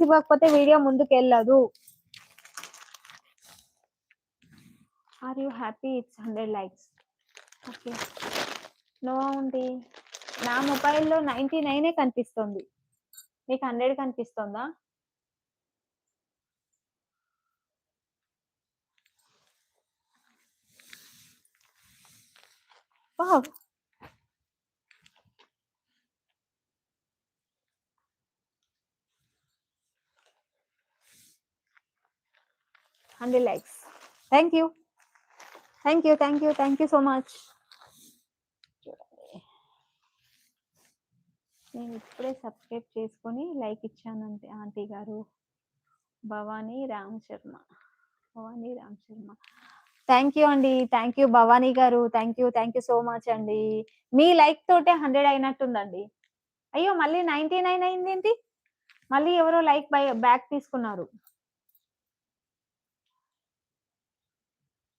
ఇవ్వకపోతే వీడియో ముందుకెళ్ళదు. Are you happy it's 100 likes. Okay. No అండి. నా మొబైల్‌లో 99 కనిపిస్తుంది. మీకు 100 కనిపిస్తుందా? Wow! 100 likes. Thank you. Thank you. Thank you. Thank you so much. నేను ఇప్పుడే సబ్స్క్రైబ్ చేసుకొని లైక్ ఇచ్చానంటే ఆంటీ గారు. భవానీ రామ్ శర్మ. భవానీ రామ్ శర్మ. థ్యాంక్ యూ అండి. థ్యాంక్ యూ భవానీ గారు. థ్యాంక్ యూ సో మచ్ అండి. మీ లైక్ తోటే 100 అయినట్టుందండి. అయ్యో! మళ్ళీ 99 అయిందేంటి? మళ్ళీ ఎవరో లైక్ బ్యాక్ తీసుకున్నారు.